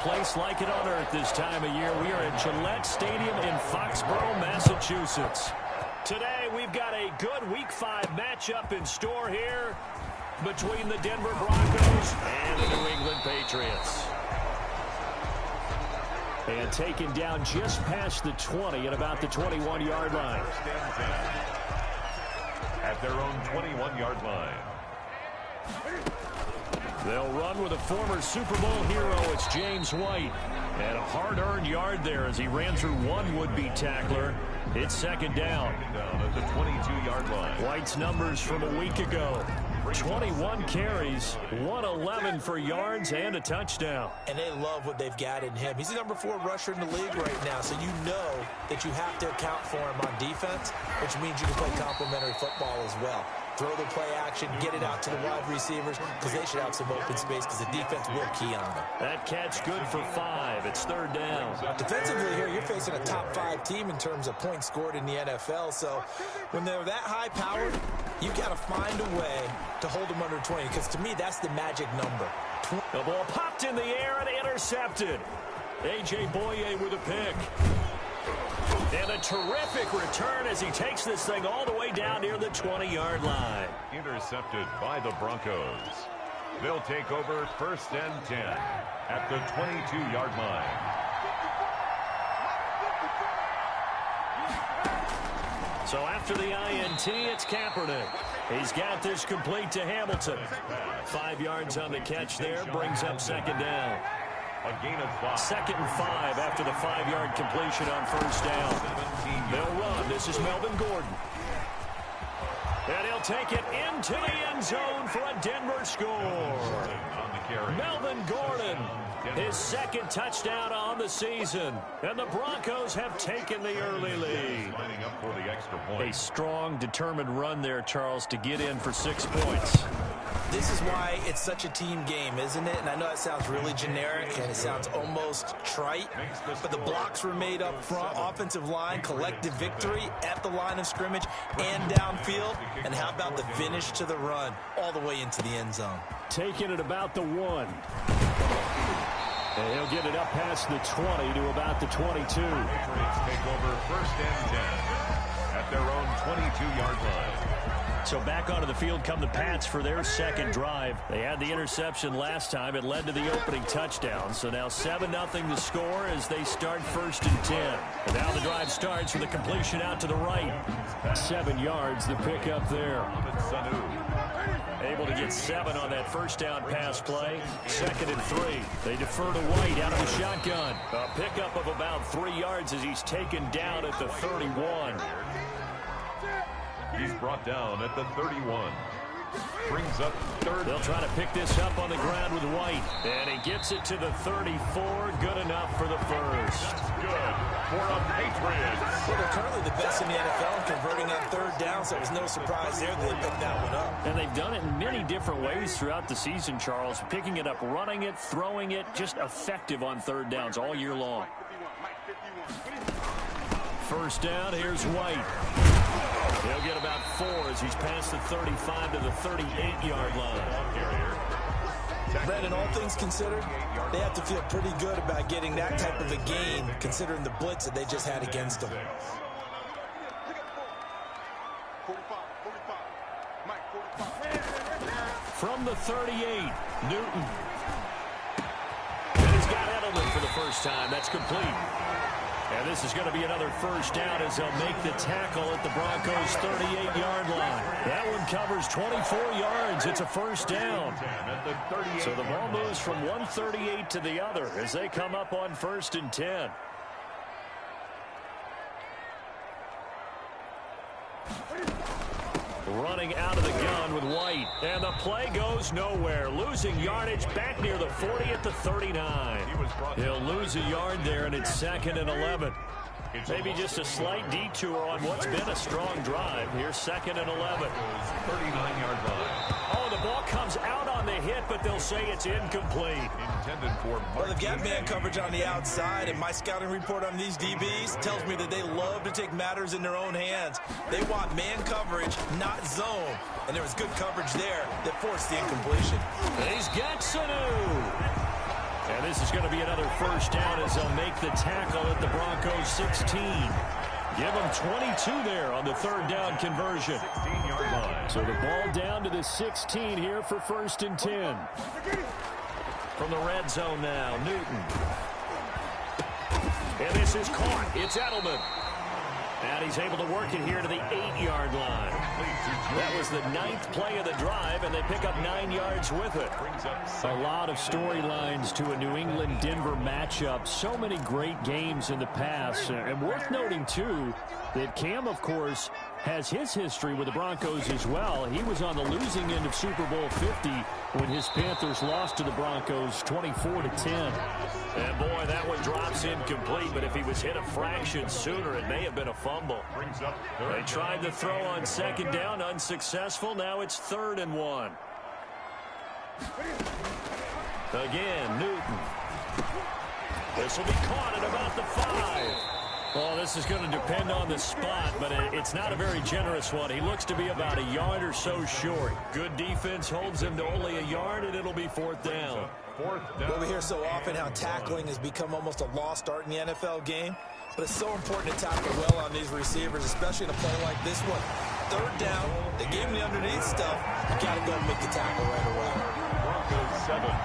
place like it on earth this time of year. We are at Gillette Stadium in Foxborough, Massachusetts. Today, we've got a good Week 5 matchup in store here between the Denver Broncos and the New England Patriots. And taken down just past the 20 at about the 21-yard line. At their own 21-yard line. They'll run with a former Super Bowl hero. It's James White. And a hard-earned yard there as he ran through one would-be tackler. It's second down. Down at the 22-yard line. White's numbers from a week ago. 21 carries, 111 for yards, and a touchdown. And they love what they've got in him. He's the number 4 rusher in the league right now, so you know that you have to account for him on defense, which means you can play complementary football as well. Throw the play action, get it out to the wide receivers, because they should have some open space because the defense will key on them. That catch good for 5. It's third down. Defensively here, you're facing a top 5 team in terms of points scored in the NFL, so when they're that high-powered, you got to find a way to hold them under 20, because to me, that's the magic number. The ball popped in the air and intercepted. A.J. Boye with a pick. And a terrific return as he takes this thing all the way down near the 20-yard line. Intercepted by the Broncos. They'll take over first and 10 at the 22-yard line. So after the INT, it's Kaepernick. He's got this complete to Hamilton. 5 yards on the catch there, brings up second down. A gain of 5. Second and 5 after the 5-yard completion on first down. They'll run. This is Melvin Gordon. And he'll take it into the end zone for a Denver score. Melvin Gordon, his second touchdown on the season. And the Broncos have taken the early lead. A strong, determined run there, Charles, to get in for 6 points. This is why it's such a team game, isn't it? And I know it sounds really generic and it sounds almost trite, but the blocks were made up front, offensive line, collective victory at the line of scrimmage and downfield. And how about the finish to the run all the way into the end zone? Taking it about the 1. And he'll get it up past the 20 to about the 22. Patriots take over first and 10 at their own 22-yard line. So back onto the field come the Pats for their second drive. They had the interception last time. It led to the opening touchdown. So now 7-0 the score as they start first and 10. And now the drive starts with a completion out to the right. 7 yards, the pickup there. Able to get 7 on that first down pass play. Second and 3. They defer to White out of the shotgun. A pickup of about 3 yards as he's taken down at the 31. He's brought down at the 31. Brings up third. They'll try to pick this up on the ground with White. And he gets it to the 34. Good enough for the first. Good for the Patriots. Well, they're currently the best in the NFL in converting on third down, so it was no surprise there that they picked that one up. And they've done it in many different ways throughout the season, Charles. Picking it up, running it, throwing it, just effective on third downs all year long. First down, here's White. He'll get about 4 as he's past the 35 to the 38-yard line. Brandon, all things considered, they have to feel pretty good about getting that type of a gain, considering the blitz that they just had against them. From the 38, Newton. And he's got Edelman for the first time. That's complete. And this is going to be another first down as they'll make the tackle at the Broncos' 38-yard line. That one covers 24 yards. It's a first down. So the ball moves from 138 to the other as they come up on first and 10. Running out of the gun with White. And the play goes nowhere. Losing yardage back near the 40 at the 39. He'll lose a yard there, and it's second and 11. Maybe just a slight detour on what's been a strong drive. Here's second and 11. 39-yard line. Oh, the ball comes out on the hit, but they'll say it's incomplete. Intended for well, they've got man coverage on the outside, and my scouting report on these DBs tells me that they love to take matters in their own hands. They want man coverage, not zone. And there was good coverage there that forced the incompletion. He's got Sanu. And this is going to be another first down as they'll make the tackle at the Broncos 16. Give them 22 there on the third down conversion. 16-yard line. So the ball down to the 16 here for first and 10. From the red zone now, Newton. And this is caught. It's Edelman. And he's able to work it here to the 8-yard line. That was the 9th play of the drive, and they pick up 9 yards with it. A lot of storylines to a New England-Denver matchup. So many great games in the past. And worth noting, too, that Cam, of course, has his history with the Broncos as well. He was on the losing end of Super Bowl 50 when his Panthers lost to the Broncos 24-10. And boy, that one drops incomplete, but if he was hit a fraction sooner, it may have been a fumble. They tried to throw on second down, unsuccessful. Now it's 3rd and 1. Again, Newton. This will be caught at about the 5. Well, this is going to depend on the spot, but it's not a very generous one. He looks to be about a yard or so short. Good defense holds him to only a yard, and it'll be 4th down. Well, we hear so often how tackling has become almost a lost art in the NFL game, but it's so important to tackle well on these receivers, especially in a play like this one. 3rd down, they gave him the underneath stuff. You got to go and make the tackle right away.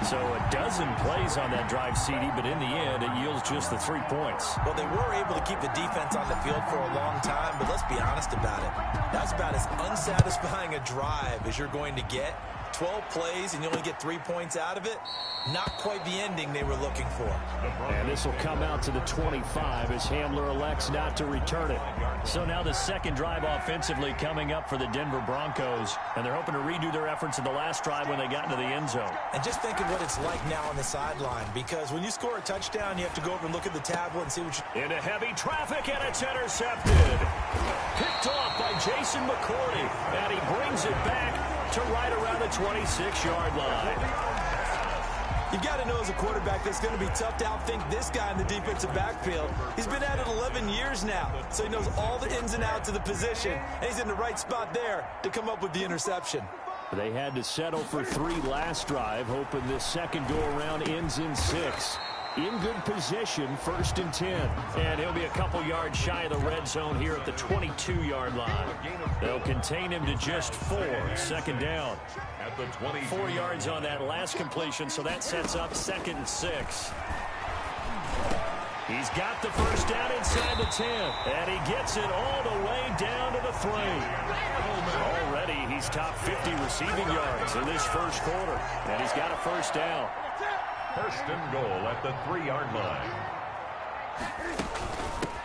So a dozen plays on that drive, CD, but in the end, it yields just the 3 points. Well, they were able to keep the defense on the field for a long time, but let's be honest about it. That's about as unsatisfying a drive as you're going to get. 12 plays and you only get 3 points out of it. Not quite the ending they were looking for. And this will come out to the 25 as Hamler elects not to return it. So now the second drive offensively coming up for the Denver Broncos. And they're hoping to redo their efforts in the last drive when they got into the end zone. And just think of what it's like now on the sideline, because when you score a touchdown, you have to go over and look at the tablet and see what you... Into heavy traffic, and it's intercepted. Picked off by Jason McCourty, and he brings it back to right around the 26-yard line. You've got to know as a quarterback that's going to be tough to outthink this guy in the defensive backfield. He's been at it 11 years now, so he knows all the ins and outs of the position, and he's in the right spot there to come up with the interception. They had to settle for 3 last drive, hoping this second go-around ends in 6. In good position, 1st and 10. And he'll be a couple yards shy of the red zone here at the 22-yard line. They'll contain him to just 4. 2nd down. At the 20. 4 yards on that last completion, so that sets up 2nd and 6. He's got the first down inside the 10. And he gets it all the way down to the 3. Already, he's top 50 receiving yards in this first quarter. And he's got a first down. 1st and goal at the 3-yard line.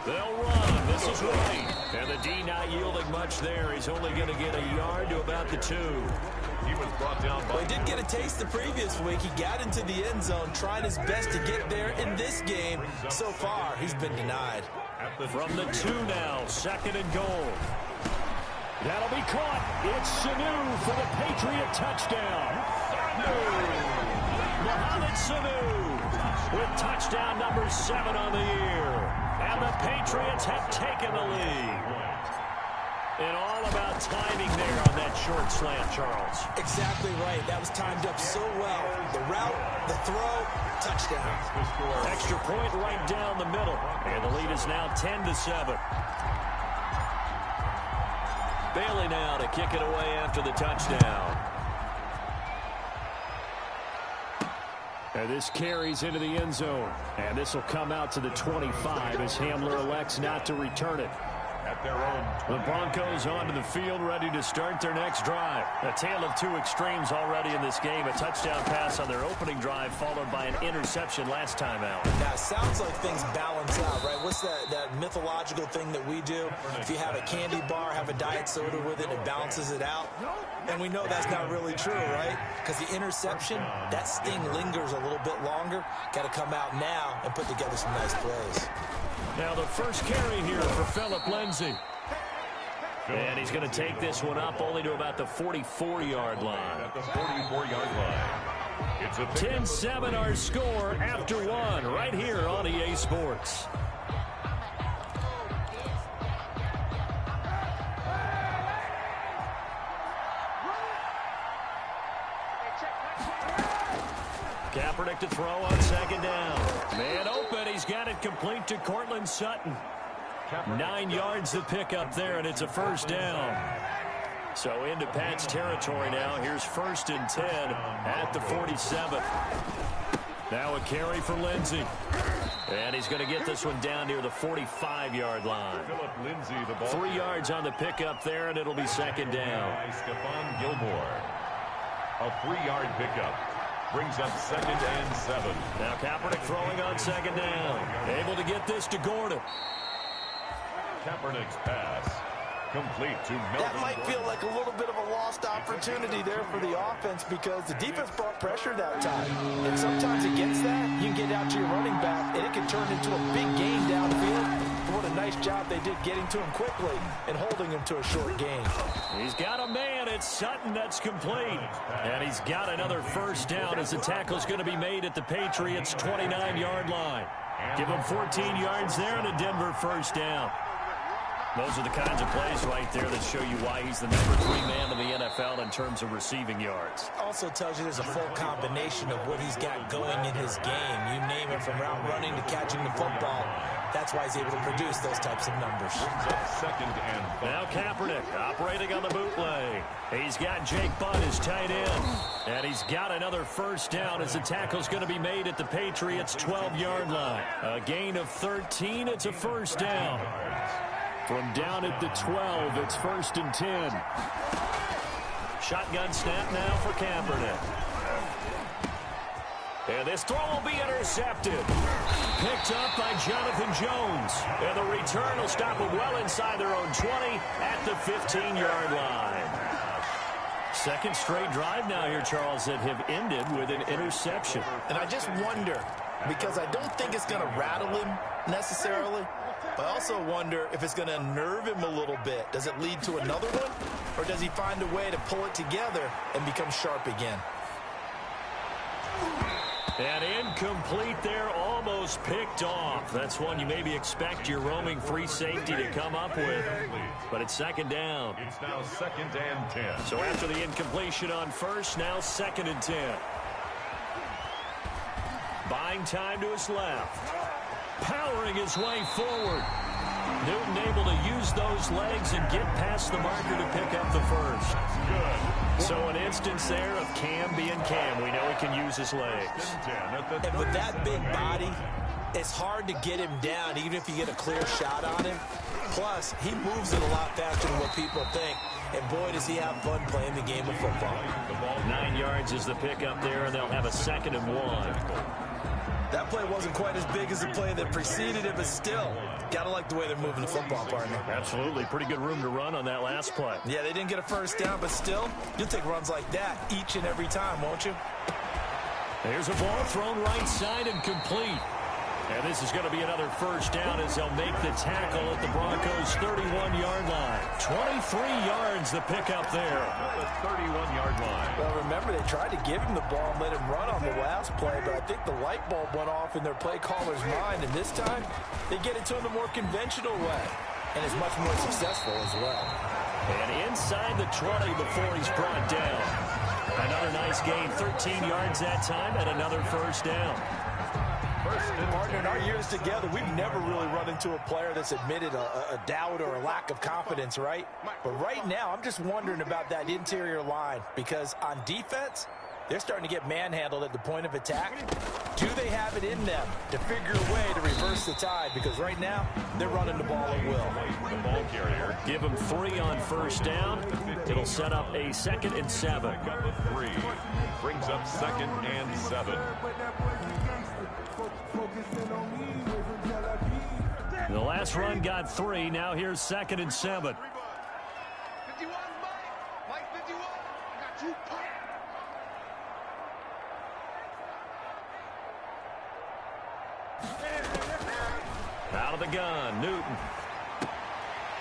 They'll run. This is right. And the D not yielding much there. He's only going to get a yard to about the 2. He was brought down by... Well, he did get a taste the previous week. He got into the end zone, trying his best to get there in this game. So far, he's been denied. From the 2 now, 2nd and goal. That'll be caught. It's Sanu for the Patriot touchdown. Mohamed Sanu with touchdown number 7 on the year. And the Patriots have taken the lead. And all about timing there on that short slant, Charles. Exactly right. That was timed up so well. The route, the throw, touchdown. Extra point right down the middle. And the lead is now 10-7. Bailey now to kick it away after the touchdown. And this carries into the end zone. And this will come out to the 25 as Hamler elects not to return it. At their own 20. The Broncos onto the field, ready to start their next drive. A tale of 2 extremes already in this game. A touchdown pass on their opening drive, followed by an interception last time out. Now, it sounds like things balance out, right? What's that mythological thing that we do? If you have a candy bar, have a diet soda with it, it balances it out. And we know that's not really true, right? Because the interception, that sting lingers a little bit longer. Got to come out now and put together some nice plays. Now the first carry here for Phillip Lindsay. And he's going to take this one up only to about the 44-yard line. At the 44-yard line. It's a 10-7 our score after 1 right here on EA Sports. Kaepernick to throw on second down. Man open. He's got it complete to Cortland Sutton. 9 yards to pick up there, and it's a first down. So into Pat's territory now. Here's 1st and 10 at the 47th. Now a carry for Lindsey. And he's going to get this one down near the 45-yard line. 3 yards on the pickup there, and it'll be second down. Stephon Gilmore. A 3-yard pickup. Brings up 2nd and 7. Now Kaepernick throwing on second down. Able to get this to Gordon. Kaepernick's pass. Complete to Melvin. That might feel like a little bit of a lost opportunity there for the offense because the defense brought pressure that time. And sometimes against that, you can get out to your running back, and it can turn into a big gain downfield. What a nice job they did getting to him quickly and holding him to a short gain. He's got a man. It's Sutton that's complete. And he's got another first down as the tackle's going to be made at the Patriots' 29-yard line. Give him 14 yards there and a Denver first down. Those are the kinds of plays right there that show you why he's the number 3 man in the NFL in terms of receiving yards. Also tells you there's a full combination of what he's got going in his game. You name it, from route running to catching the football. That's why he's able to produce those types of numbers. 2nd and 5. Now Kaepernick operating on the bootleg. He's got Jake Butt as tight end. And he's got another first down as the tackle's going to be made at the Patriots' 12-yard line. A gain of 13. It's a first down. From down at the 12, it's 1st and 10. Shotgun snap now for Kaepernick. And this throw will be intercepted. Picked up by Jonathan Jones. And the return will stop them well inside their own 20 at the 15-yard line. Second straight drive now here, Charles, that have ended with an interception. And I just wonder, because I don't think it's going to rattle him necessarily, but I also wonder if it's going to unnerve him a little bit. Does it lead to another one? Or does he find a way to pull it together and become sharp again? And incomplete there, almost picked off. That's one you maybe expect your roaming free safety to come up with. But it's second down. It's now 2nd and 10. So after the incompletion on first, now 2nd and 10. Buying time to his left. Powering his way forward. Newton able to use those legs and get past the marker to pick up the first. Good. So an instance there of Cam being Cam. We know he can use his legs. And with that big body, it's hard to get him down, even if you get a clear shot on him. Plus, he moves it a lot faster than what people think. And boy, does he have fun playing the game of football. 9 yards is the pickup there, and they'll have a 2nd and 1. That play wasn't quite as big as the play that preceded it, but still, gotta like the way they're moving the football, partner. Absolutely. Pretty good room to run on that last play. Yeah, they didn't get a first down, but still, you'll take runs like that each and every time, won't you? There's a ball thrown right side and complete. And this is going to be another first down as they'll make the tackle at the Broncos' 31-yard line. 23 yards the pickup there. At the 31-yard line. Well, remember, they tried to give him the ball and let him run on the last play, but I think the light bulb went off in their play caller's mind, and this time, they get it to him the more conventional way, and it's much more successful as well. And inside the 20 before he's brought down. Another nice gain, 13 yards that time, and another first down. Partner, in our years together, we've never really run into a player that's admitted a doubt or a lack of confidence, right? But right now, I'm just wondering about that interior line, because on defense, they're starting to get manhandled at the point of attack. Do they have it in them to figure a way to reverse the tide? Because right now, they're running the ball at will. The ball carrier. Give them 3 on first down. It'll set up a 2nd and 7. 3 brings up 2nd and 7. The last run got 3. Now here's 2nd and 7. Out of the gun, Newton.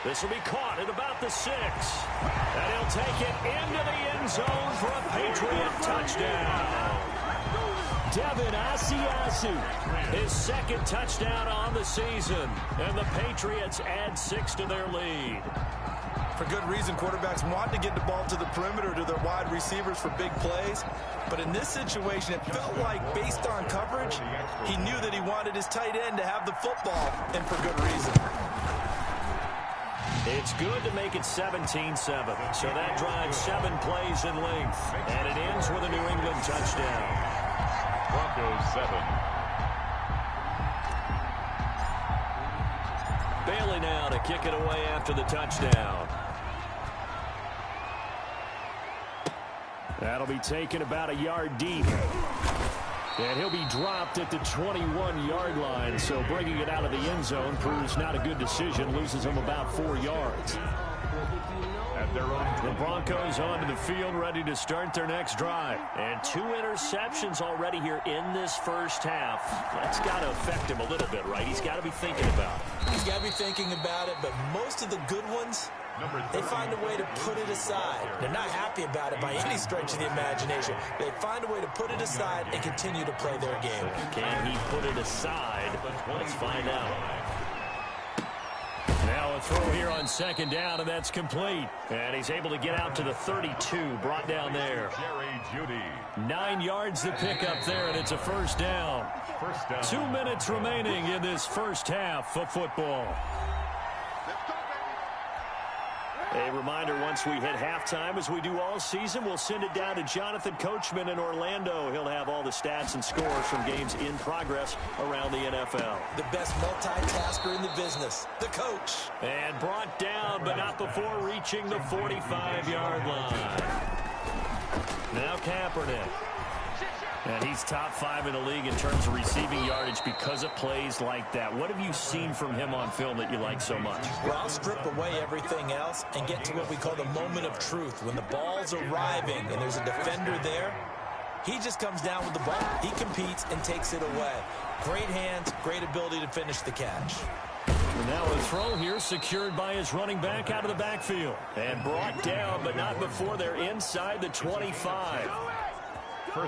This will be caught at about the 6. And he'll take it into the end zone for a Patriot touchdown. Devin Asiasi, his 2nd touchdown on the season. And the Patriots add 6 to their lead. For good reason, quarterbacks want to get the ball to the perimeter to their wide receivers for big plays. But in this situation, it felt like, based on coverage, he knew that he wanted his tight end to have the football, and for good reason. It's good to make it 17-7. So that drives 7 plays in length. And it ends with a New England touchdown. Broncos 7. Bailey now to kick it away after the touchdown. That'll be taken about a yard deep. And he'll be dropped at the 21-yard line. So bringing it out of the end zone proves not a good decision. Loses him about 4 yards. At their own the Broncos onto the field, ready to start their next drive. And 2 interceptions already here in this first half. That's got to affect him a little bit, right? He's got to be thinking about it. He's got to be thinking about it, but most of the good ones, they find a way to put it aside. They're not happy about it by any stretch of the imagination. They find a way to put it aside and continue to play their game. Can he put it aside? Let's find out. Now a throw here on second down, and that's complete. And he's able to get out to the 32, brought down there. 9 yards to pick up there, and it's a first down. 2 minutes remaining in this first half of football. A reminder, once we hit halftime, as we do all season, we'll send it down to Jonathan Coachman in Orlando. He'll have all the stats and scores from games in progress around the NFL. The best multitasker in the business, the coach. And brought down, but not before reaching the 45-yard line. Now Kaepernick. And he's top 5 in the league in terms of receiving yardage because of plays like that. What have you seen from him on film that you like so much? Well, I'll strip away everything else and get to what we call the moment of truth. When the ball's arriving and there's a defender there, he just comes down with the ball. He competes and takes it away. Great hands, great ability to finish the catch. And now a throw here secured by his running back out of the backfield. And brought down, but not before they're inside the 25.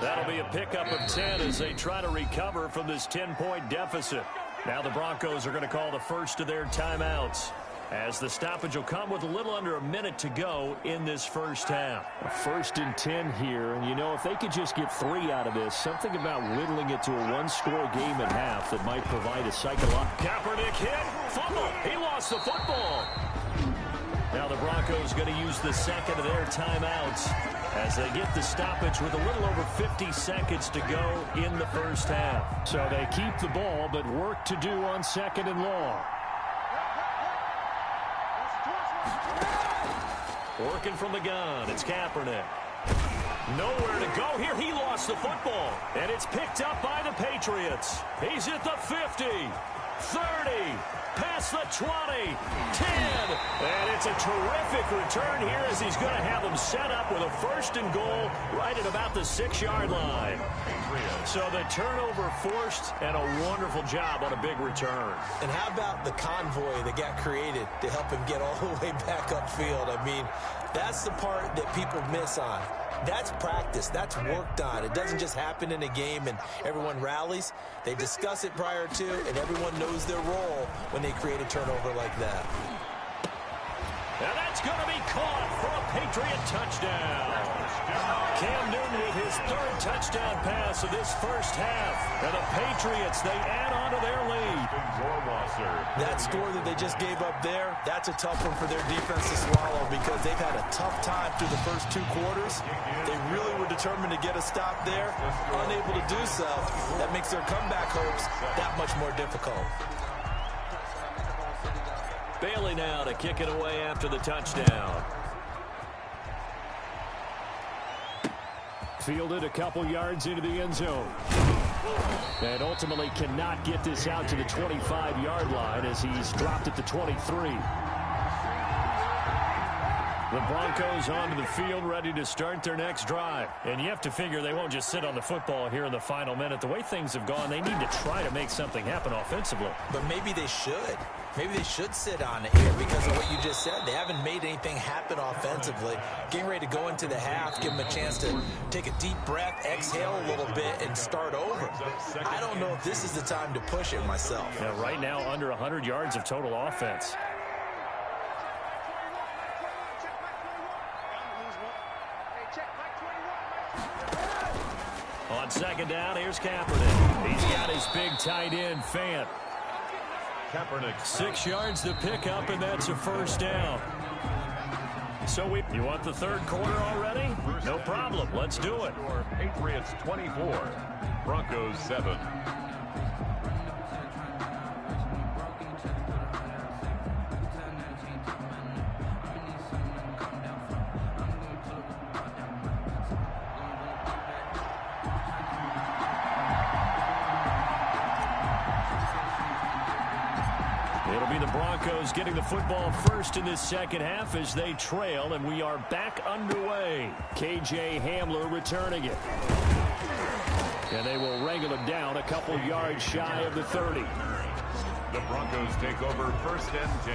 That'll be a pickup of 10 as they try to recover from this 10-point deficit. Now the Broncos are going to call the first of their timeouts, as the stoppage will come with a little under a minute to go in this first half. A 1st and 10 here, and you know, if they could just get 3 out of this, something about whittling it to a 1-score game at half that might provide a psychological. Kaepernick hit, fumble, he lost the football. Now the Broncos going to use the second of their timeouts as they get the stoppage with a little over 50 seconds to go in the first half. So they keep the ball, but work to do on 2nd and long. Working from the gun, it's Kaepernick. Nowhere to go here. He lost the football, and it's picked up by the Patriots. He's at the 50, 30, past the 20, 10, and it's a terrific return here as he's going to have them set up with a 1st and goal right at about the 6-yard line. So the turnover forced, and a wonderful job on a big return. And how about the convoy that got created to help him get all the way back upfield? I mean, that's the part that people miss on. That's practice. That's worked on. It doesn't just happen in a game and everyone rallies. They discuss it prior to, and everyone knows their role when they create a turnover like that. And that's going to be caught for a Patriot touchdown. Cam Newton with his 3rd touchdown pass of this first half. And the Patriots, they add on to their lead. That score that they just gave up there, that's a tough one for their defense to swallow because they've had a tough time through the first 2 quarters. They really were determined to get a stop there, unable to do so. That makes their comeback hopes that much more difficult. Bailey now to kick it away after the touchdown. Fielded a couple yards into the end zone. And ultimately cannot get this out to the 25-yard line as he's dropped at the 23. The Broncos onto the field, ready to start their next drive. And you have to figure they won't just sit on the football here in the final minute. The way things have gone, they need to try to make something happen offensively. But maybe they should. Maybe they should sit on it here because of what you just said. They haven't made anything happen offensively. Getting ready to go into the half, give them a chance to take a deep breath, exhale a little bit, and start over. I don't know if this is the time to push it myself. Yeah, right now, under 100 yards of total offense. On second down, here's Kaepernick. He's got his big tight end, Fant. Kaepernick. 6 yards to pick up, and that's a first down. So you want the third quarter already? No problem. Let's do it. Patriots 24, Broncos 7. It'll be the Broncos getting the football first in this second half as they trail, and we are back underway. K.J. Hamler returning it. And they will wrangle it down a couple yards shy of the 30. The Broncos take over first and 10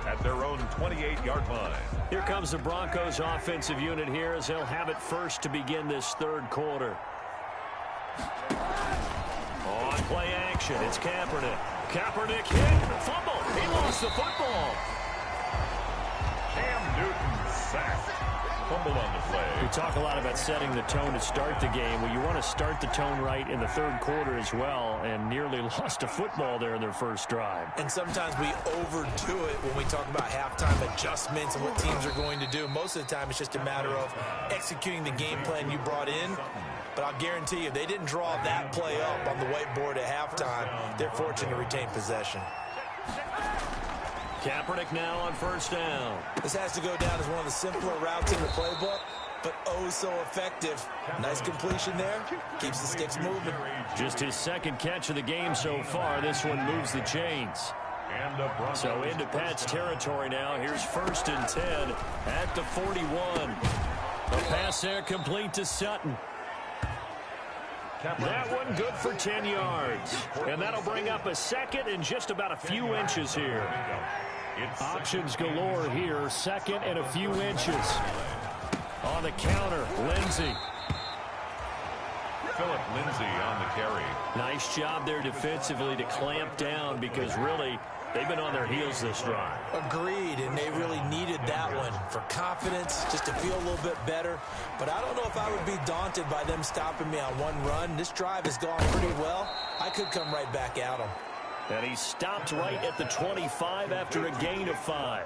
at their own 28-yard line. Here comes the Broncos offensive unit here as they'll have it first to begin this third quarter. On play action, it's Kaepernick. Kaepernick hit, fumble. He lost the football. Cam Newton sacked. Fumble on the play. We talk a lot about setting the tone to start the game. Well, you want to start the tone right in the third quarter as well, and nearly lost a football there in their first drive. And sometimes we overdo it when we talk about halftime adjustments and what teams are going to do. Most of the time, it's just a matter of executing the game plan you brought in. But I'll guarantee you, if they didn't draw that play up on the whiteboard at halftime, they're fortunate to retain possession. Kaepernick now on first down. This has to go down as one of the simpler routes in the playbook, but oh so effective. Nice completion there. Keeps the sticks moving. Just his second catch of the game so far. This one moves the chains. So into Pat's territory now. Here's first and 10 at the 41. A pass there complete to Sutton. That one good for 10 yards. And that'll bring up a second and just about a few inches here. Options galore here. Second and a few inches. On the counter, Lindsey. Philip Lindsey on the carry. Nice job there defensively to clamp down because really they've been on their heels this drive. Agreed, and they really needed that one for confidence, just to feel a little bit better. But I don't know if I would be daunted by them stopping me on one run. This drive has gone pretty well. I could come right back at them. And he stopped right at the 25 after a gain of 5.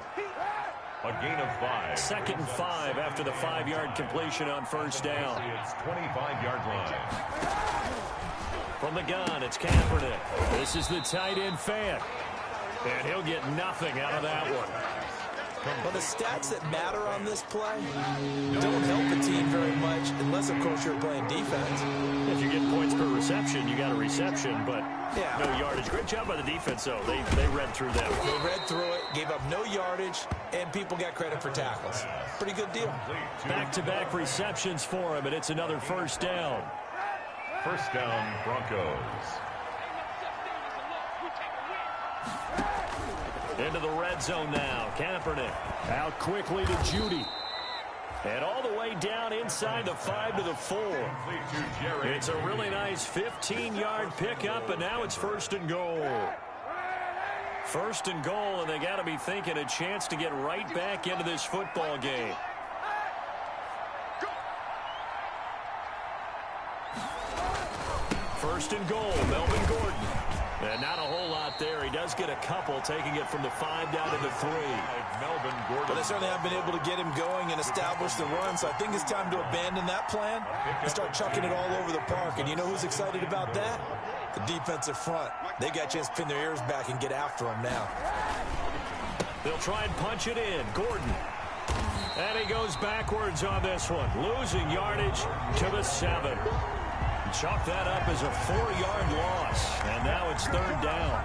A gain of 5. Second and 5 after the 5-yard completion on first down. It's 25-yard line. From the gun, it's Kaepernick. This is the tight end Fant. And he'll get nothing out of that one. Well, the stats that matter on this play don't help a team very much unless, of course, you're playing defense. If you get points per reception, you got a reception, but yeah, no yardage. Great job by the defense, though. They read through that one. They read through it, gave up no yardage, and people got credit for tackles. Pretty good deal. Back-to-back receptions for him, and it's another first down. First down, Broncos. Into the red zone now. Kaepernick out quickly to Judy. And all the way down inside the 5 to the 4. It's a really nice 15-yard pickup, and now it's first and goal. First and goal, and they got to be thinking a chance to get right back into this football game. First and goal, Melvin Gordon. And not a whole lot there. He does get a couple, taking it from the 5 down to the 3. Melvin Gordon. But they certainly have been able to get him going and establish the run, so I think it's time to abandon that plan and start chucking it all over the park. And you know who's excited about that? The defensive front. They got a chance to pin their ears back and get after him now. They'll try and punch it in. Gordon. And he goes backwards on this one. Losing yardage to the 7. Chalk that up as a 4-yard loss. And now it's third down.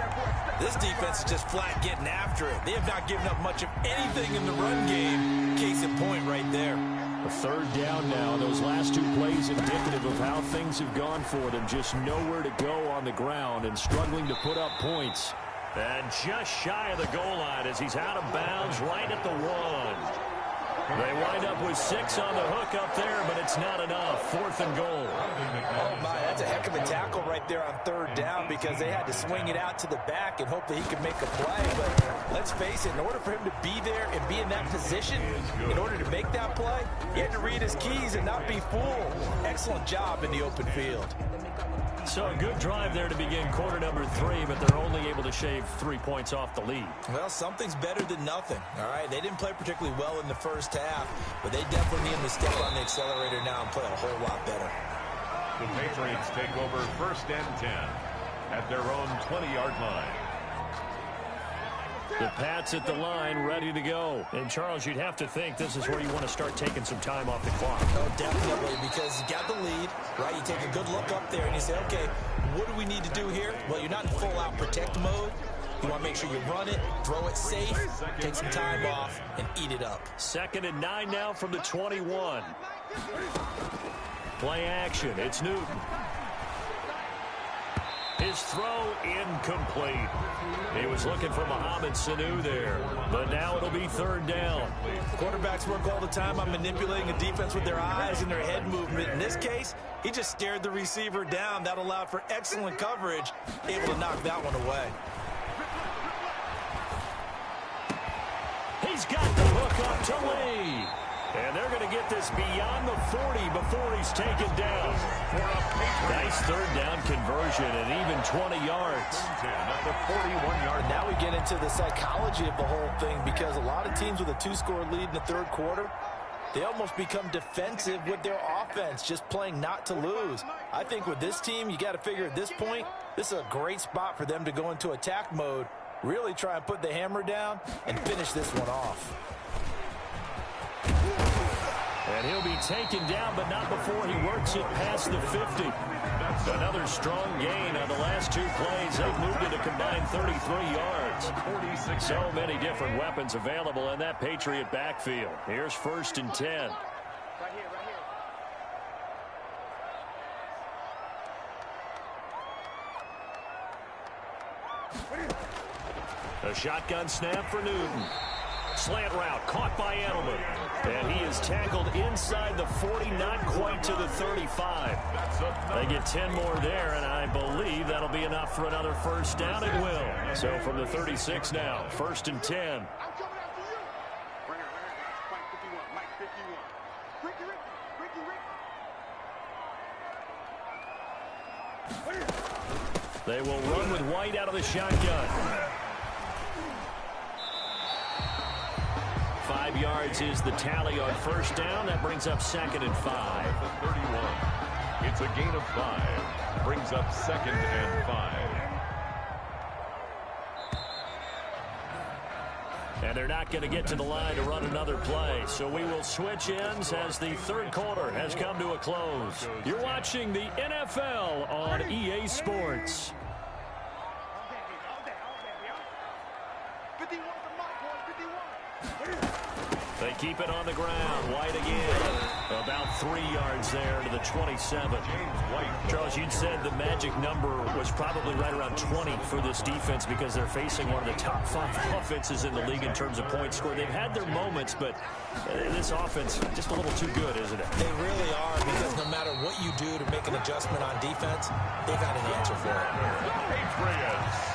This defense is just flat getting after it. They have not given up much of anything in the run game. Case in point right there. A third down now. Those last 2 plays indicative of how things have gone for them. Just nowhere to go on the ground and struggling to put up points. And just shy of the goal line as he's out of bounds right at the 1. They wind up with 6 on the hook up there, but it's not enough. Fourth and goal. Oh, my, that's a heck of a tackle right there on third down because they had to swing it out to the back and hope that he could make a play. But let's face it, in order for him to be there and be in that position, in order to make that play, He had to read his keys and not be fooled. Excellent job in the open field. So a good drive there to begin quarter number 3, but they're only able to shave 3 points off the lead. Well, something's better than nothing, all right? They didn't play particularly well in the first half, but they definitely need to step on the accelerator now and play a whole lot better. The Patriots take over 1st and 10 at their own 20-yard line. The Pats at the line, ready to go. And, Charles, you'd have to think this is where you want to start taking some time off the clock. Oh, definitely, because you got the lead, right? You take a good look up there and you say, okay, what do we need to do here? Well, you're not in full-out protect mode. You want to make sure you run it, throw it safe, take some time off, and eat it up. 2nd and 9 now from the 21. Play action. It's Newton. His throw incomplete. He was looking for Mohamed Sanu there, but now it'll be 3rd down. Quarterbacks work all the time on manipulating a defense with their eyes and their head movement. In this case, he just stared the receiver down. That allowed for excellent coverage, able to knock that one away. He's got the hook up to Lee. And they're going to get this beyond the 40 before he's taken down. Nice 3rd down conversion and even 20 yards. At the 41-yard. Now we get into the psychology of the whole thing, because a lot of teams with a 2-score lead in the 3rd quarter, they almost become defensive with their offense, just playing not to lose. I think with this team, you got to figure at this point, this is a great spot for them to go into attack mode, really try and put the hammer down and finish this one off. And he'll be taken down, but not before he works it past the 50. That's another strong gain on the last 2 plays. They've moved it a combined 33 yards. So many different weapons available in that Patriot backfield. Here's 1st and 10. A shotgun snap for Newton. Slant route caught by Edelman. And he is tackled inside the 40, not quite to the 35. They get 10 more there, and I believe that'll be enough for another 1st down. It will. So from the 36 now, 1st and 10. They will run with White out of the shotgun. 5 yards is the tally on 1st down. That brings up 2nd and 5. 31. It's a gain of 5. Brings up 2nd and 5. And they're not going to get to the line to run another play. So we will switch ends as the 3rd quarter has come to a close. You're watching the NFL on EA Sports. They keep it on the ground. White again. About 3 yards there to the 27. Charles, you'd said the magic number was probably right around 20 for this defense because they're facing one of the top 5 offenses in the league in terms of points scored. They've had their moments, but this offense just a little too good, isn't it? They really are, because no matter what you do to make an adjustment on defense, they've got an answer for it. Patriots.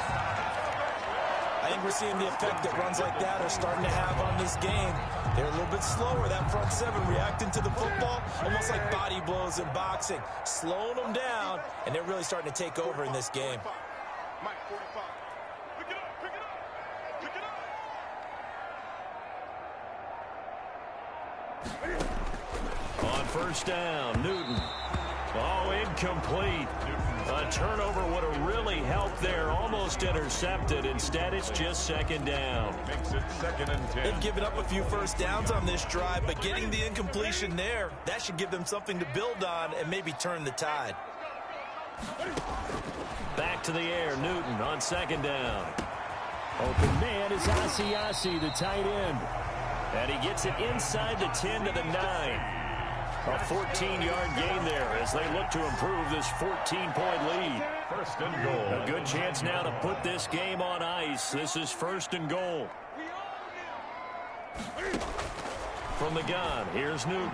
I think we're seeing the effect that runs like that are starting to have on this game. They're a little bit slower, that front 7, reacting to the football, almost like body blows in boxing, slowing them down, and they're really starting to take over in this game. On 1st down, Newton. Oh, incomplete. A turnover would have really helped there. Almost intercepted. Instead, it's just 2nd down. Makes it 2nd and 10. They've given up a few 1st downs on this drive, but getting the incompletion there, that should give them something to build on and maybe turn the tide. Back to the air, Newton on 2nd down. Open man is Asiasi, the tight end. And he gets it inside the 10 to the 9. A 14-yard gain there as they look to improve this 14-point lead. 1st and goal. A good chance now to put this game on ice. This is 1st and goal. From the gun, here's Newton.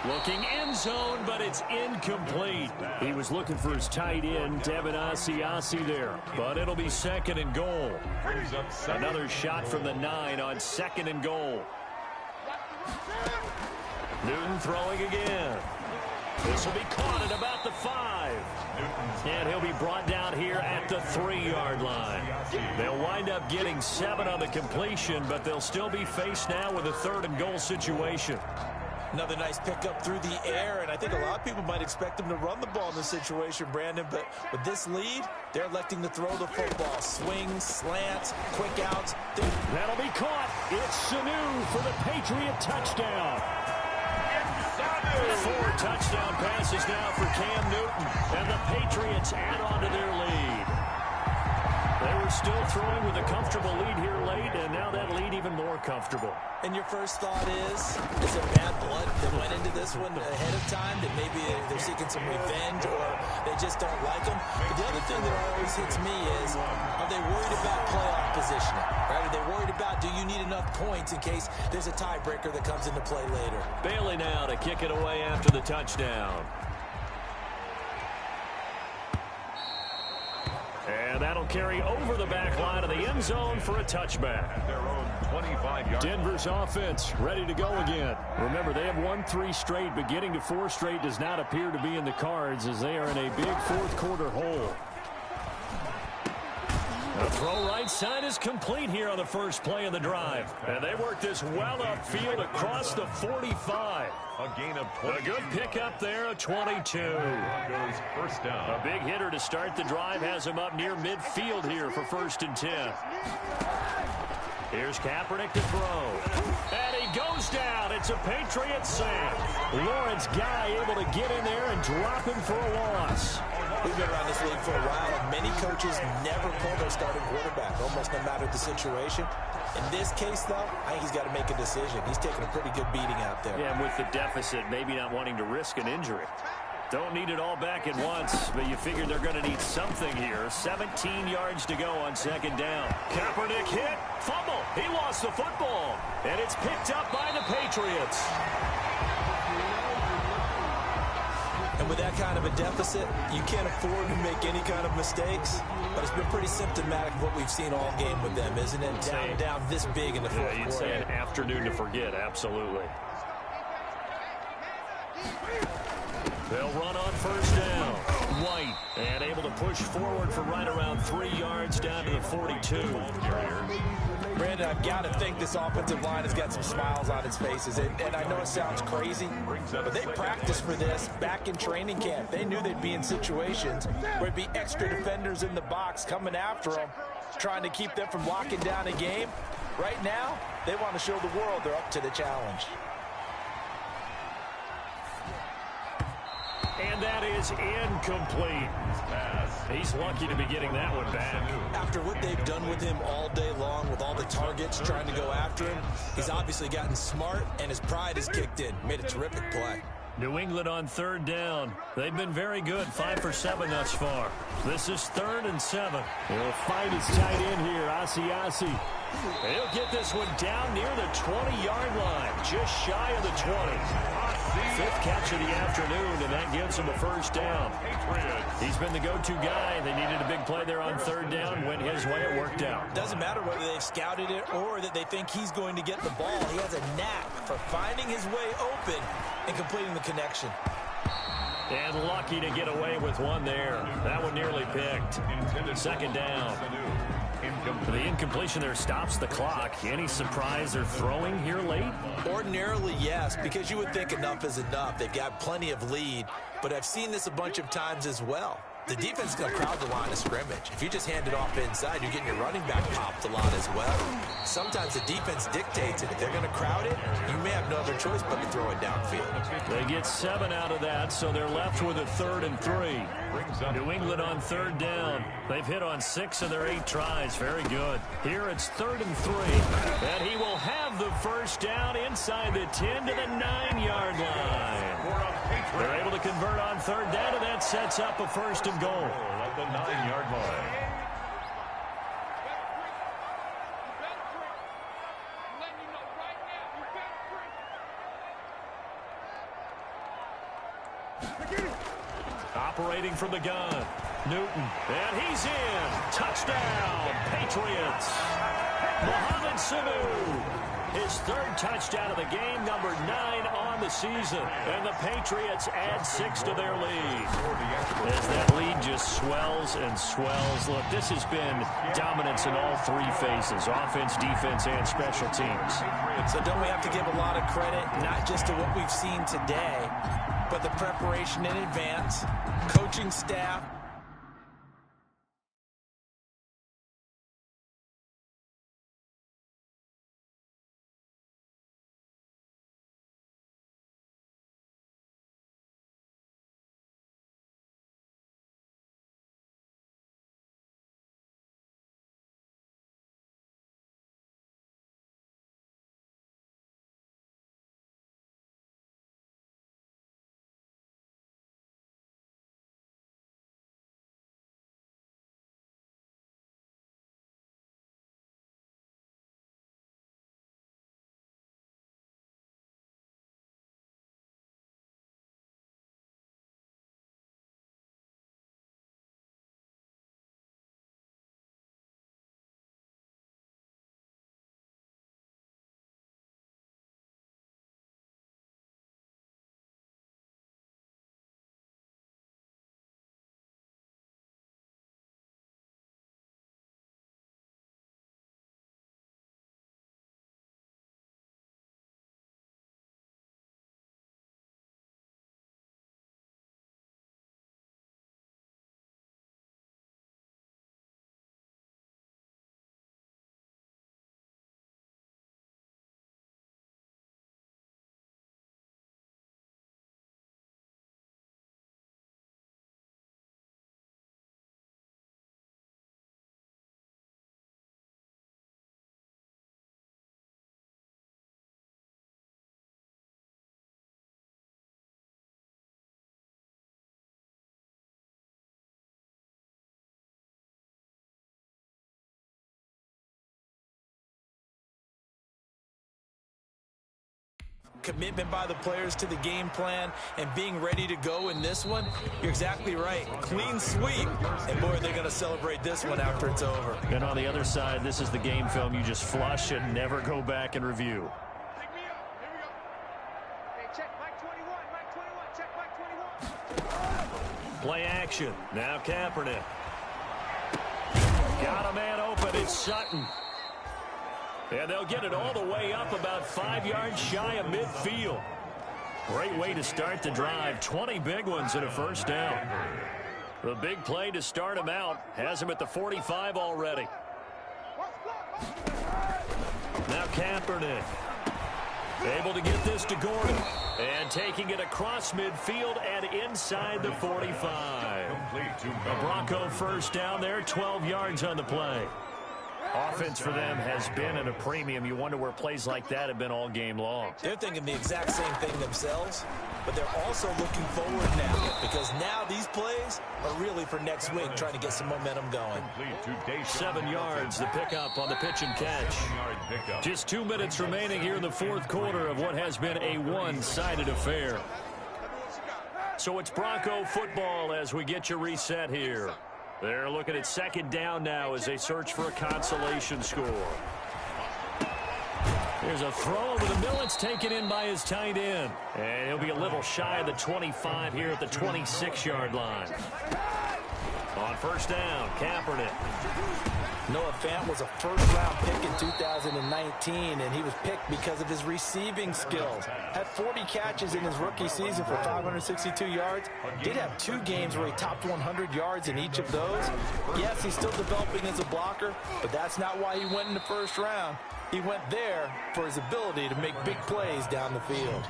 Looking end zone, but it's incomplete. He was looking for his tight end, Devin Asiasi there. But it'll be 2nd and goal. Another shot from the 9 on 2nd and goal. Newton throwing again. This will be caught at about the 5. And he'll be brought down here at the 3-yard line. They'll wind up getting 7 on the completion, but they'll still be faced now with a 3rd and goal situation. Another nice pickup through the air, and I think a lot of people might expect them to run the ball in this situation, Brandon, but with this lead, they're electing to throw the football. Swings, slants, quick outs. That'll be caught. It's Sanu for the Patriot touchdown. 4 touchdown passes now for Cam Newton, and the Patriots add on to their lead. They were still throwing with a comfortable lead here late, and now that lead even more comfortable. And your first thought is there bad blood that went into this one ahead of time, that maybe they're seeking some revenge or they just don't like them? But the other thing that always hits me is, are they worried about playoff positioning? Right? Are they worried about, do you need enough points in case there's a tiebreaker that comes into play later? Bailey now to kick it away after the touchdown. And that'll carry over the back line of the end zone for a touchback. Their own 25-yard. Denver's offense ready to go again. Remember, they have won 3 straight, but getting to 4 straight does not appear to be in the cards as they are in a big 4th quarter hole. The throw right side is complete here on the first play of the drive. And they work this well upfield across the 45. A gain of 20. A good pickup there, a 22. Broncos first down. A big hitter to start the drive has him up near midfield here for 1st and 10. Here's Kaepernick to throw. And he goes down. It's a Patriot sack. Lawrence Guy able to get in there and drop him for a loss. We've been around this league for a while, and many coaches never pull their starting quarterback, almost no matter the situation. In this case, though, I think he's got to make a decision. He's taking a pretty good beating out there. Yeah, and with the deficit, maybe not wanting to risk an injury. Don't need it all back at once, but you figure they're going to need something here. 17 yards to go on 2nd down. Kaepernick hit, fumble. He lost the football, and it's picked up by the Patriots. And with that kind of a deficit, you can't afford to make any kind of mistakes. But it's been pretty symptomatic of what we've seen all game with them, isn't it? Down this big in the 4th quarter. You'd say an afternoon to forget, absolutely. They'll run on 1st down. White, and able to push forward for right around 3 yards down to the 42. Brandon, I've got to think this offensive line has got some smiles on its faces. And I know it sounds crazy, but they practiced for this back in training camp. They knew they'd be in situations where it'd be extra defenders in the box coming after them, trying to keep them from locking down a game. Right now, they want to show the world they're up to the challenge. And that is incomplete. He's lucky to be getting that one back. After what they've done with him all day long, with all the targets trying to go after him, he's obviously gotten smart, and his pride has kicked in. Made a terrific play. New England on 3rd down. They've been very good, 5 for 7 thus far. This is 3rd and 7. They'll fight his tight end here, Asiasi. He'll get this one down near the 20-yard line, just shy of the 20. 5th catch of the afternoon, and that gives him a 1st down. He's been the go-to guy. They needed a big play there on 3rd down. Went his way, it worked out. Doesn't matter whether they've scouted it or that they think he's going to get the ball. He has a knack for finding his way open and completing the connection. And lucky to get away with one there. That one nearly picked. 2nd down. The incompletion there stops the clock. Any surprise they're throwing here late? Ordinarily, yes, because you would think enough is enough. They've got plenty of lead, but I've seen this a bunch of times as well. The defense is going to crowd the line of scrimmage. If you just hand it off inside, you're getting your running back popped a lot as well. Sometimes the defense dictates it. If they're going to crowd it, you may have no other choice but to throw it downfield. They get 7 out of that, so they're left with a 3rd and 3. New England on 3rd down. They've hit on 6 of their 8 tries. Very good. Here it's 3rd and 3. And he will have the 1st down inside the 10 to the 9-yard line. They're able to convert on 3rd down, and that sets up a 1st and goal. At the 9-yard line. Operating from the gun, Newton, and he's in. Touchdown, Patriots. Mohamed Sanu, his 3rd touchdown of the game, number 9 on on the season, and the Patriots add 6 to their lead. As that lead just swells and swells. Look, this has been dominance in all three phases, offense, defense, and special teams. So don't we have to give a lot of credit, not just to what we've seen today, but the preparation in advance, coaching staff. Commitment by the players to the game plan and being ready to go in this one. You're exactly right. Clean sweep. And, boy, they're going to celebrate this one after it's over. And on the other side, this is the game film you just flush and never go back and review. Play action. Now Kaepernick. Got a man open. It's Sutton. And they'll get it all the way up about 5 yards shy of midfield. Great way to start the drive. 20 big ones and a first down. The big play to start him out has him at the 45 already. Now Kaepernick. Able to get this to Gordon. And taking it across midfield and inside the 45. A Bronco first down there, 12 yards on the play. Offense for them has been at a premium. You wonder where plays like that have been all game long. They're thinking the exact same thing themselves, but they're also looking forward now because now these plays are really for next week, trying to get some momentum going. 7 yards, the pickup on the pitch and catch. Just 2 minutes remaining here in the fourth quarter of what has been a one-sided affair. So it's Bronco football as we get you reset here. They're looking at second down now as they search for a consolation score. Here's a throw over the middle. It's taken in by his tight end. And he'll be a little shy of the 25 here at the 26-yard line. On first down, Kaepernick. Noah Fant was a first-round pick in 2019, and he was picked because of his receiving skills. Had 40 catches in his rookie season for 562 yards. Did have 2 games where he topped 100 yards in each of those. Yes, he's still developing as a blocker, but that's not why he went in the first round. He went there for his ability to make big plays down the field.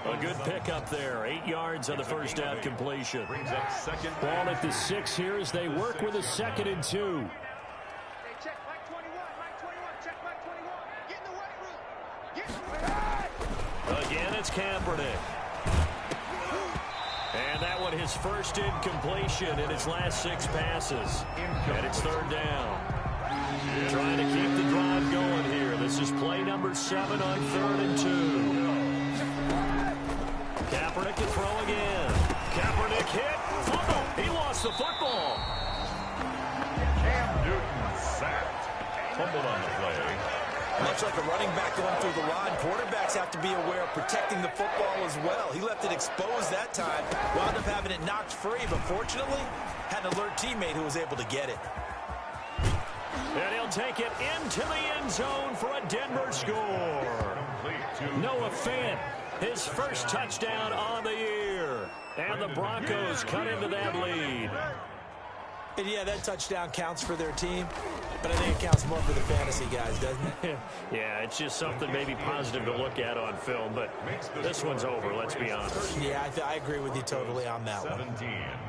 A good pickup there. 8 yards on the first down completion. Ball at the 6 here as they work with a 2nd and 2. Again, it's Kaepernick. And that one his first incompletion in his last 6 passes. And it's third down. Trying to keep the drive going here. This is play number 7 on 3rd and 2. Kaepernick to throw again. Kaepernick hit. Fumble. He lost the football. Cam Newton sacked. Fumbled on the play. Much like a running back going through the line, quarterbacks have to be aware of protecting the football as well. He left it exposed that time, wound up having it knocked free, but fortunately, had an alert teammate who was able to get it. And he'll take it into the end zone for a Denver score. Noah Fant, his first touchdown on the year. And the Broncos cut into that lead. And yeah, that touchdown counts for their team, but I think it counts more for the fantasy guys, doesn't it? Yeah, it's just something maybe positive to look at on film, but this one's over, let's be honest. Yeah, I agree with you totally on that one.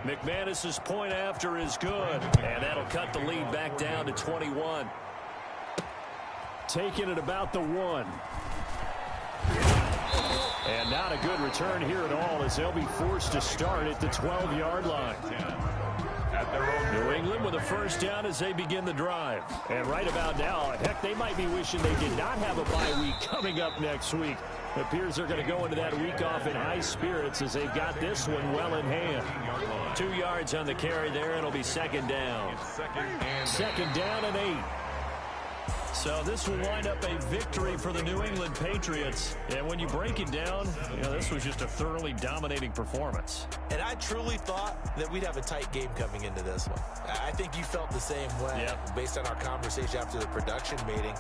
McManus's point after is good, and that'll cut the lead back down to 21. Taking it about the 1. And not a good return here at all as they'll be forced to start at the 12-yard line. New England with a first down as they begin the drive. And right about now, heck, they might be wishing they did not have a bye week coming up next week. It appears they're going to go into that week off in high spirits as they've got this one well in hand. 2 yards on the carry there, and it'll be second down. Second down and 8. So this will wind up a victory for the New England Patriots. And when you break it down, you know, this was just a thoroughly dominating performance. And I truly thought that we'd have a tight game coming into this one. I think you felt the same way based on our conversation after the production meeting.